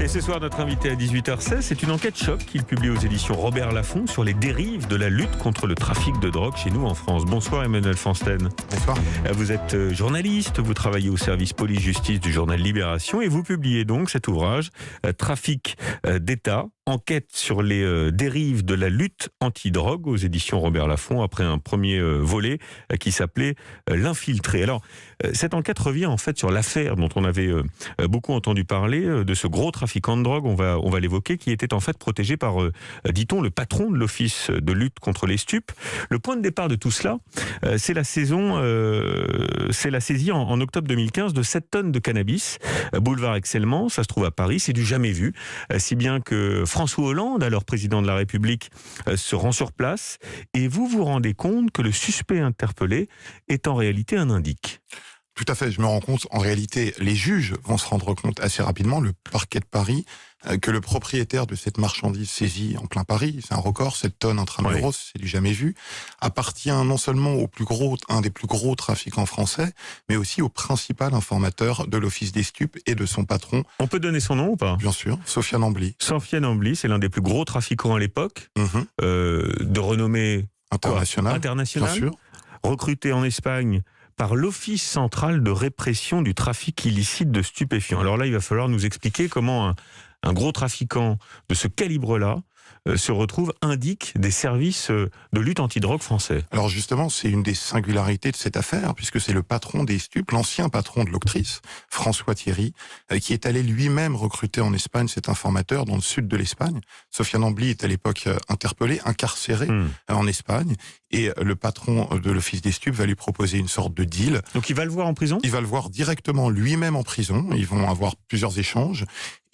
Et ce soir, notre invité à 18h16, c'est une enquête choc qu'il publie aux éditions Robert Laffont sur les dérives de la lutte contre le trafic de drogue chez nous en France. Bonsoir Emmanuel Fansten. Bonsoir. Vous êtes journaliste, vous travaillez au service police-justice du journal Libération et vous publiez donc cet ouvrage, Trafic d'État, enquête sur les dérives de la lutte anti-drogue aux éditions Robert Laffont après un premier volet qui s'appelait L'infiltré. Alors, cette enquête revient en fait sur l'affaire dont on avait beaucoup entendu parler de ce gros trafiquant de drogue, on va l'évoquer, qui était en fait protégé par, dit-on, le patron de l'Office de lutte contre les stupes. Le point de départ de tout cela, c'est la saisie en octobre 2015 de 7 tonnes de cannabis, boulevard Excelmans, ça se trouve à Paris, c'est du jamais vu, si bien que François Hollande, alors président de la République, se rend sur place et vous vous rendez compte que le suspect interpellé est en réalité un indique. Tout à fait, je me rends compte, en réalité, les juges vont se rendre compte assez rapidement, le parquet de Paris, que le propriétaire de cette marchandise saisie en plein Paris, c'est un record, 7 tonnes intramuros, c'est du jamais vu, appartient non seulement un des plus gros trafiquants français, mais aussi au principal informateur de l'Office des stupes et de son patron. On peut donner son nom ou pas ? Bien sûr, Sofiane Ambly. Sofiane Ambly, c'est l'un des plus gros trafiquants à l'époque, de renommée internationale, bien sûr. Recruté en Espagne par l'Office central de répression du trafic illicite de stupéfiants. Alors là, il va falloir nous expliquer comment un gros trafiquant de ce calibre-là se retrouve indique des services de lutte anti-drogue français. Alors justement, c'est une des singularités de cette affaire, puisque c'est le patron des stupes, l'ancien patron de l'Octrice, François Thierry, qui est allé lui-même recruter en Espagne cet informateur dans le sud de l'Espagne. Sofiane Ambly est à l'époque interpellé, incarcéré en Espagne, et le patron de l'Office des stupes va lui proposer une sorte de deal. Donc il va le voir en prison ? Il va le voir directement lui-même en prison, ils vont avoir plusieurs échanges,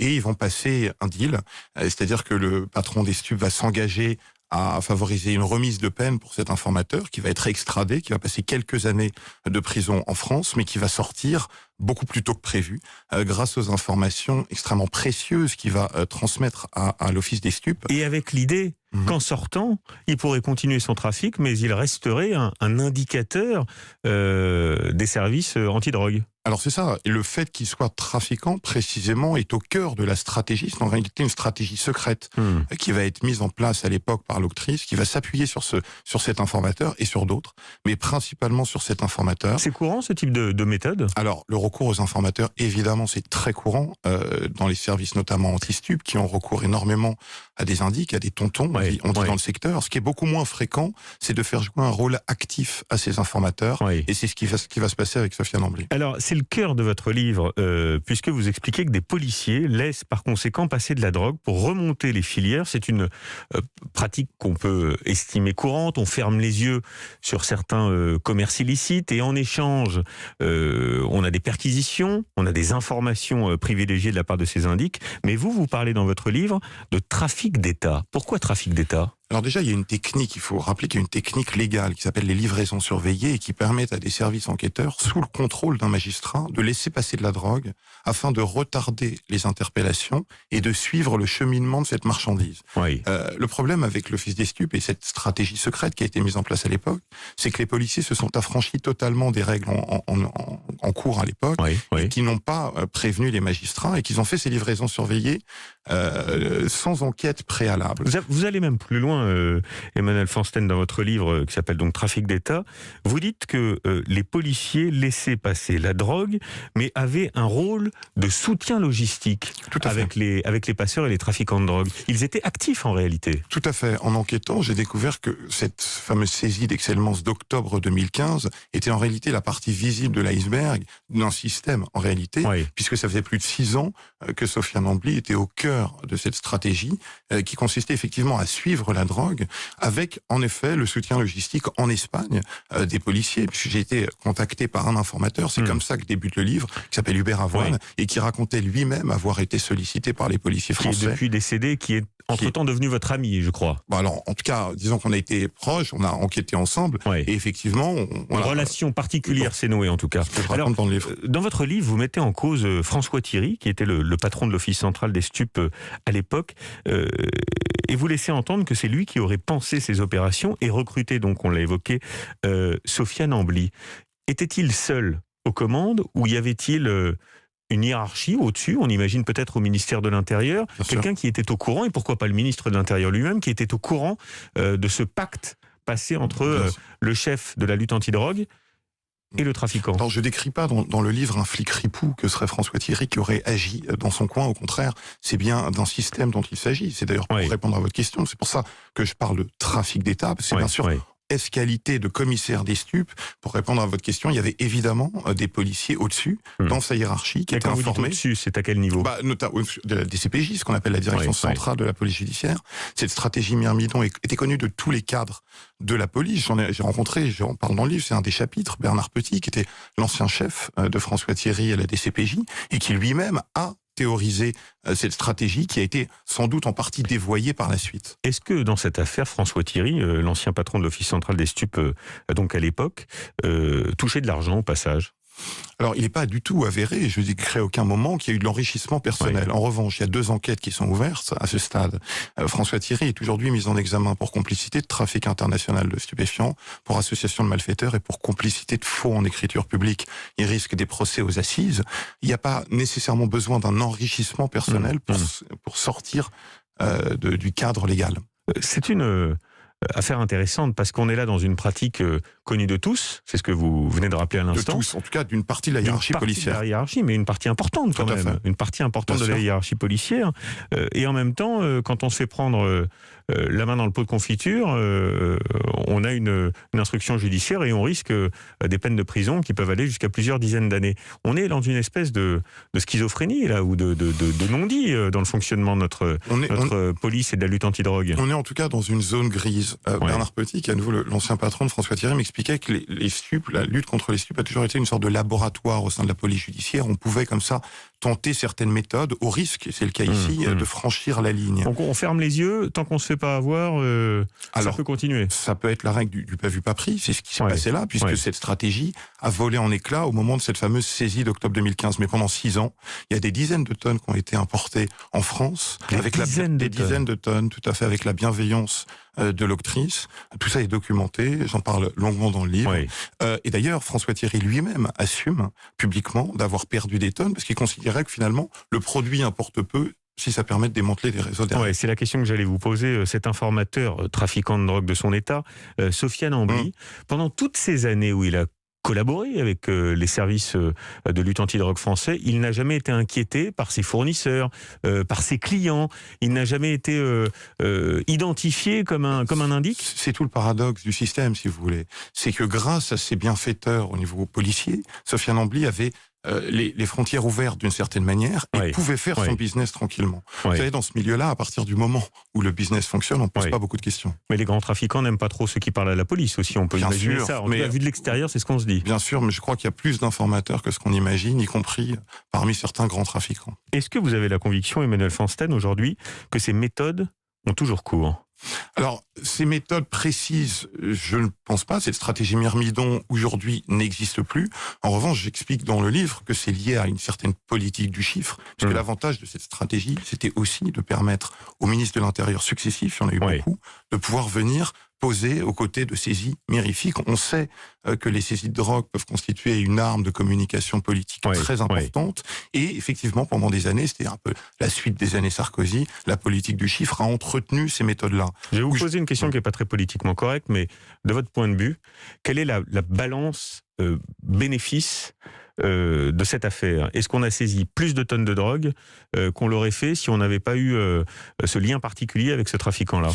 et ils vont passer un deal, c'est-à-dire que le patron des stupes va s'engager à favoriser une remise de peine pour cet informateur qui va être extradé, qui va passer quelques années de prison en France, mais qui va sortir beaucoup plus tôt que prévu, grâce aux informations extrêmement précieuses qu'il va transmettre à l'Office des stupes. Et avec l'idée qu'en sortant, il pourrait continuer son trafic, mais il resterait un indicateur des services antidrogue. Alors c'est ça, et le fait qu'il soit trafiquant précisément est au cœur de la stratégie, c'est en réalité une stratégie secrète qui va être mise en place à l'époque par l'Octrice, qui va s'appuyer sur cet informateur et sur d'autres, mais principalement sur cet informateur. C'est courant ce type de méthode ? Alors le recours aux informateurs, évidemment c'est très courant dans les services notamment anti-stupes qui ont recours énormément à des indiques, à des tontons, on dit dans le secteur. Ce qui est beaucoup moins fréquent, c'est de faire jouer un rôle actif à ces informateurs, et c'est ce qui va se passer avec Sofiane Ambly. Alors c'est le cœur de votre livre, puisque vous expliquez que des policiers laissent par conséquent passer de la drogue pour remonter les filières. C'est une pratique qu'on peut estimer courante. On ferme les yeux sur certains commerces illicites et en échange, on a des perquisitions, on a des informations privilégiées de la part de ces indiques. Mais vous parlez dans votre livre de trafic d'État. Pourquoi trafic d'État ? Alors déjà, il y a une technique, il faut rappeler qu'il y a une technique légale qui s'appelle les livraisons surveillées et qui permettent à des services enquêteurs, sous le contrôle d'un magistrat, de laisser passer de la drogue afin de retarder les interpellations et de suivre le cheminement de cette marchandise. Le problème avec l'Office des stupes et cette stratégie secrète qui a été mise en place à l'époque, c'est que les policiers se sont affranchis totalement des règles en cours à l'époque et qui n'ont pas prévenu les magistrats et qu'ils ont fait ces livraisons surveillées sans enquête préalable. Vous allez même plus loin, Emmanuel Fansten, dans votre livre qui s'appelle donc Trafic d'État. Vous dites que les policiers laissaient passer la drogue, mais avaient un rôle de soutien logistique avec les passeurs et les trafiquants de drogue. Ils étaient actifs en réalité. Tout à fait. En enquêtant, j'ai découvert que cette fameuse saisie d'Excelmans d'octobre 2015 était en réalité la partie visible de l'iceberg d'un système en réalité, puisque ça faisait plus de 6 ans que Sofiane Ambly était au cœur de cette stratégie qui consistait effectivement à suivre la drogue avec en effet le soutien logistique en Espagne des policiers, puisque j'ai été contacté par un informateur, c'est comme ça que débute le livre, qui s'appelle Hubert Avoine et qui racontait lui-même avoir été sollicité par les policiers français. Qui est depuis décédé, qui est entre-temps devenu votre ami, je crois. Bon alors, en tout cas, disons qu'on a été proches, on a enquêté ensemble, et effectivement... Une relation particulière s'est nouée en tout cas. Alors, dans votre livre, vous mettez en cause François Thierry, qui était le patron de l'Office central des stupes à l'époque, et vous laissez entendre que c'est lui qui aurait pensé ces opérations et recruté, donc on l'a évoqué, Sofiane Ambly. Était-il seul aux commandes ou y avait-il une hiérarchie au-dessus, on imagine peut-être au ministère de l'Intérieur, quelqu'un qui était au courant, et pourquoi pas le ministre de l'Intérieur lui-même, qui était au courant de ce pacte passé entre le chef de la lutte antidrogue et le trafiquant. Alors, je décris pas dans le livre un flic ripou que serait François Thierry qui aurait agi dans son coin. Au contraire, c'est bien d'un système dont il s'agit. C'est d'ailleurs pour répondre à votre question. C'est pour ça que je parle de trafic d'État. C'est bien sûr qualité de commissaire des stupes. Pour répondre à votre question, il y avait évidemment des policiers au-dessus, dans sa hiérarchie, qui étaient informés. Au-dessus, c'est à quel niveau? Notamment des CPJ, ce qu'on appelle la direction centrale de la police judiciaire. Cette stratégie Myrmidon était connue de tous les cadres de la police. J'ai rencontré, j'en parle dans le livre, c'est un des chapitres, Bernard Petit, qui était l'ancien chef de François Thierry à la DCPJ, et qui lui-même a théoriser cette stratégie qui a été sans doute en partie dévoyée par la suite. Est-ce que dans cette affaire, François Thierry, l'ancien patron de l'Office central des stupes, donc à l'époque, touchait de l'argent au passage? Alors, il n'est pas du tout avéré, je ne décris à aucun moment qu'il y a eu de l'enrichissement personnel. En revanche, il y a 2 enquêtes qui sont ouvertes à ce stade. François Thierry est aujourd'hui mis en examen pour complicité de trafic international de stupéfiants, pour association de malfaiteurs et pour complicité de faux en écriture publique. Il risque des procès aux assises. Il n'y a pas nécessairement besoin d'un enrichissement personnel pour sortir du cadre légal. C'est une affaire intéressante parce qu'on est là dans une pratique connue de tous, c'est ce que vous venez de rappeler à l'instant. De tous, en tout cas d'une partie de la hiérarchie policière. De la hiérarchie, mais une partie importante quand même. Une partie importante de la hiérarchie policière. Et en même temps, quand on se fait prendre la main dans le pot de confiture, on a une instruction judiciaire et on risque des peines de prison qui peuvent aller jusqu'à plusieurs dizaines d'années. On est dans une espèce de schizophrénie là, ou de non-dit dans le fonctionnement de notre police et de la lutte antidrogue. On est en tout cas dans une zone grise. Bernard Petit, qui est à nouveau l'ancien patron de François Thierry, m'expliquait que les stupes, la lutte contre les stupes a toujours été une sorte de laboratoire au sein de la police judiciaire. On pouvait comme ça tenter certaines méthodes au risque, et c'est le cas ici, de franchir la ligne. Donc on ferme les yeux, tant qu'on ne se fait pas avoir, ça peut continuer. Ça peut être la règle du pas vu pas pris, c'est ce qui s'est passé là, puisque cette stratégie a volé en éclats au moment de cette fameuse saisie d'octobre 2015. Mais pendant 6 ans, il y a des dizaines de tonnes qui ont été importées en France, des dizaines de tonnes, tout à fait, avec la bienveillance de l'octrice. Tout ça est documenté, j'en parle longuement dans le livre. Et d'ailleurs, François Thierry lui-même assume publiquement d'avoir perdu des tonnes, parce qu'il considérait que finalement, le produit importe peu, si ça permet de démanteler des réseaux derrière. C'est la question que j'allais vous poser. Cet informateur trafiquant de drogue de son État, Sofiane Ambly, pendant toutes ces années où il a collaboré avec les services de lutte antidrogue français, il n'a jamais été inquiété par ses fournisseurs, par ses clients. Il n'a jamais été identifié comme un indique. C'est tout le paradoxe du système, si vous voulez. C'est que grâce à ses bienfaiteurs au niveau policier, Sofiane Ambly avait les frontières ouvertes d'une certaine manière et pouvait faire son business tranquillement. Vous savez, dans ce milieu-là, à partir du moment où le business fonctionne, on ne pose pas beaucoup de questions. Mais les grands trafiquants n'aiment pas trop ceux qui parlent à la police aussi, on peut imaginer ça. En tout cas, vu de l'extérieur, c'est ce qu'on se dit. Bien sûr, mais je crois qu'il y a plus d'informateurs que ce qu'on imagine, y compris parmi certains grands trafiquants. Est-ce que vous avez la conviction, Emmanuel Fansten, aujourd'hui, que ces méthodes ont toujours cours ? Alors, ces méthodes précises, je ne pense pas. Cette stratégie Myrmidon, aujourd'hui, n'existe plus. En revanche, j'explique dans le livre que c'est lié à une certaine politique du chiffre, puisque l'avantage de cette stratégie, c'était aussi de permettre aux ministres de l'Intérieur successifs, il y en a eu beaucoup, de pouvoir venir poser aux côtés de saisies mirifiques. On sait que les saisies de drogue peuvent constituer une arme de communication politique très importante. Et effectivement, pendant des années, c'était un peu la suite des années Sarkozy, la politique du chiffre a entretenu ces méthodes-là. Je vais vous poser une question qui n'est pas très politiquement correcte, mais de votre point de vue, quelle est la balance bénéfice de cette affaire? Est-ce qu'on a saisi plus de tonnes de drogue qu'on l'aurait fait si on n'avait pas eu ce lien particulier avec ce trafiquant-là?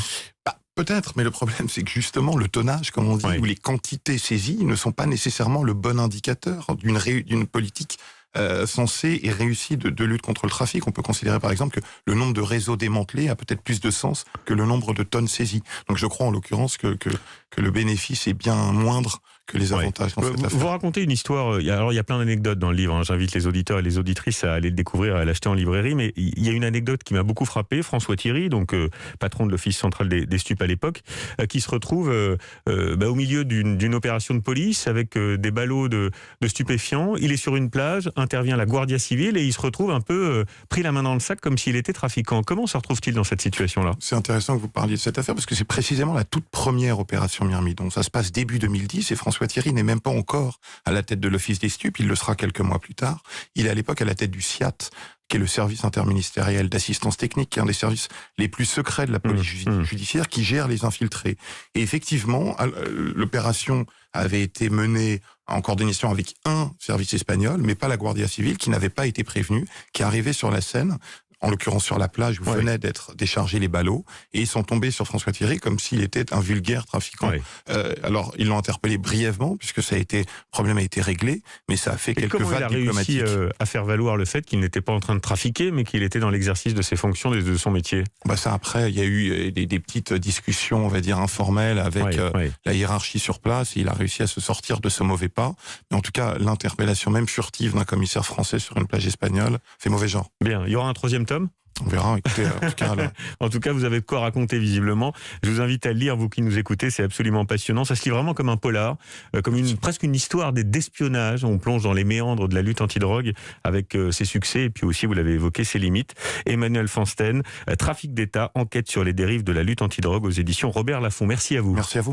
Peut-être, mais le problème, c'est que justement, le tonnage, comme on dit, ou les quantités saisies ne sont pas nécessairement le bon indicateur d'une politique sensée et réussie de lutte contre le trafic. On peut considérer, par exemple, que le nombre de réseaux démantelés a peut-être plus de sens que le nombre de tonnes saisies. Donc je crois, en l'occurrence, que le bénéfice est bien moindre que les avantages dans cette affaire. Vous racontez une histoire, alors il y a plein d'anecdotes dans le livre, j'invite les auditeurs et les auditrices à aller le découvrir, à l'acheter en librairie, mais il y a une anecdote qui m'a beaucoup frappé. François Thierry, donc patron de l'Office central des stupes à l'époque, qui se retrouve au milieu d'une opération de police avec des ballots de stupéfiants. Il est sur une plage, intervient la Guardia Civile et il se retrouve un peu pris la main dans le sac comme s'il était trafiquant. Comment se retrouve-t-il dans cette situation-là? C'est intéressant que vous parliez de cette affaire parce que c'est précisément la toute première opération Myrmidon. Ça se passe début 2010 et François François Thierry n'est même pas encore à la tête de l'Office des stupes, il le sera quelques mois plus tard. Il est à l'époque à la tête du SIAT, qui est le service interministériel d'assistance technique, qui est un des services les plus secrets de la police judiciaire, qui gère les infiltrés. Et effectivement, l'opération avait été menée en coordination avec un service espagnol, mais pas la Guardia Civile, qui n'avait pas été prévenu, qui arrivait sur la scène, en l'occurrence sur la plage où venaient d'être déchargés les ballots, et ils sont tombés sur François Thierry comme s'il était un vulgaire trafiquant. Alors, ils l'ont interpellé brièvement, puisque le problème a été réglé, mais ça a fait quelques vagues diplomatiques. Il a réussi à faire valoir le fait qu'il n'était pas en train de trafiquer, mais qu'il était dans l'exercice de ses fonctions et de son métier? Ça, après, il y a eu des petites discussions, on va dire, informelles avec la hiérarchie sur place, et il a réussi à se sortir de ce mauvais pas. Mais en tout cas, l'interpellation même furtive d'un commissaire français sur une plage espagnole fait mauvais genre. Bien, il y aura un troisième tome? On verra, écoutez, en tout cas... En tout cas, vous avez de quoi raconter visiblement. Je vous invite à le lire, vous qui nous écoutez, c'est absolument passionnant. Ça se lit vraiment comme un polar, comme presque une histoire d'espionnage. On plonge dans les méandres de la lutte antidrogue avec ses succès et puis aussi, vous l'avez évoqué, ses limites. Emmanuel Fansten, Trafic d'État, enquête sur les dérives de la lutte antidrogue aux éditions Robert Laffont. Merci à vous. Merci à vous.